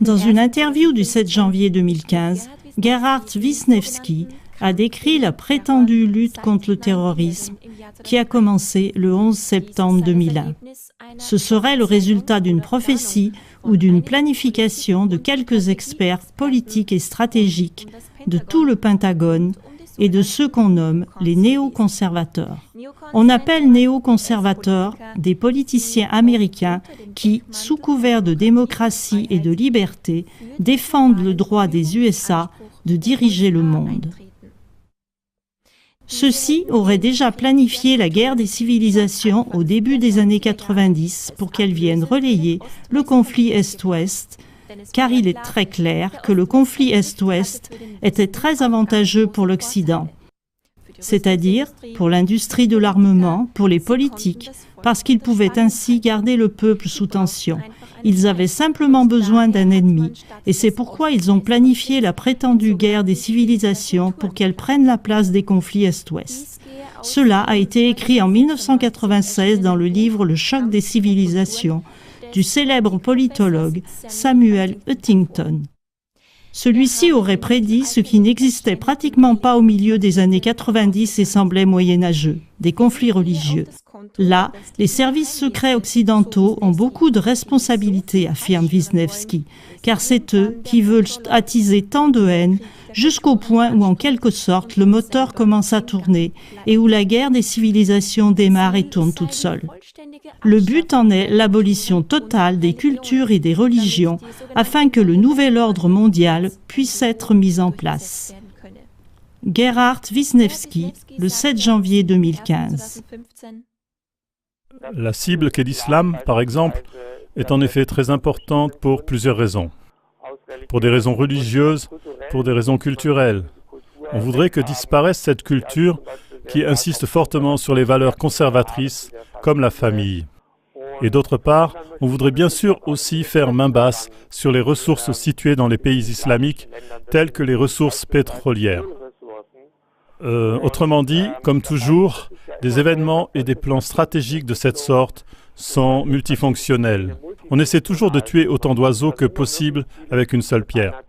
Dans une interview du 7 janvier 2015, Gerhard Wisniewski a décrit la prétendue lutte contre le terrorisme qui a commencé le 11 septembre 2001. Ce serait le résultat d'une prophétie ou d'une planification de quelques experts politiques et stratégiques de tout le Pentagone et de ceux qu'on nomme les néoconservateurs. On appelle néoconservateurs des politiciens américains qui, sous couvert de démocratie et de liberté, défendent le droit des USA de diriger le monde. Ceux-ci auraient déjà planifié la guerre des civilisations au début des années 90 pour qu'elle vienne relayer le conflit Est-Ouest, car il est très clair que le conflit Est-Ouest était très avantageux pour l'Occident, c'est-à-dire pour l'industrie de l'armement, pour les politiques, parce qu'ils pouvaient ainsi garder le peuple sous tension. Ils avaient simplement besoin d'un ennemi, et c'est pourquoi ils ont planifié la prétendue guerre des civilisations pour qu'elle prenne la place des conflits Est-Ouest. Cela a été écrit en 1996 dans le livre Le choc des civilisations du célèbre politologue Samuel Huntington. Celui-ci aurait prédit ce qui n'existait pratiquement pas au milieu des années 90 et semblait moyenâgeux, des conflits religieux. Là, les services secrets occidentaux ont beaucoup de responsabilités, affirme Wisniewski, car c'est eux qui veulent attiser tant de haine jusqu'au point où, en quelque sorte, le moteur commence à tourner et où la guerre des civilisations démarre et tourne toute seule. Le but en est l'abolition totale des cultures et des religions afin que le nouvel ordre mondial puisse être mis en place. Gerhard Wisniewski, le 7 janvier 2015. La cible qu'est l'islam, par exemple, est en effet très importante pour plusieurs raisons. Pour des raisons religieuses, pour des raisons culturelles. On voudrait que disparaisse cette culture qui insiste fortement sur les valeurs conservatrices, comme la famille. Et d'autre part, on voudrait bien sûr aussi faire main basse sur les ressources situées dans les pays islamiques, telles que les ressources pétrolières. Autrement dit, comme toujours, des événements et des plans stratégiques de cette sorte sont multifonctionnels. On essaie toujours de tuer autant d'oiseaux que possible avec une seule pierre.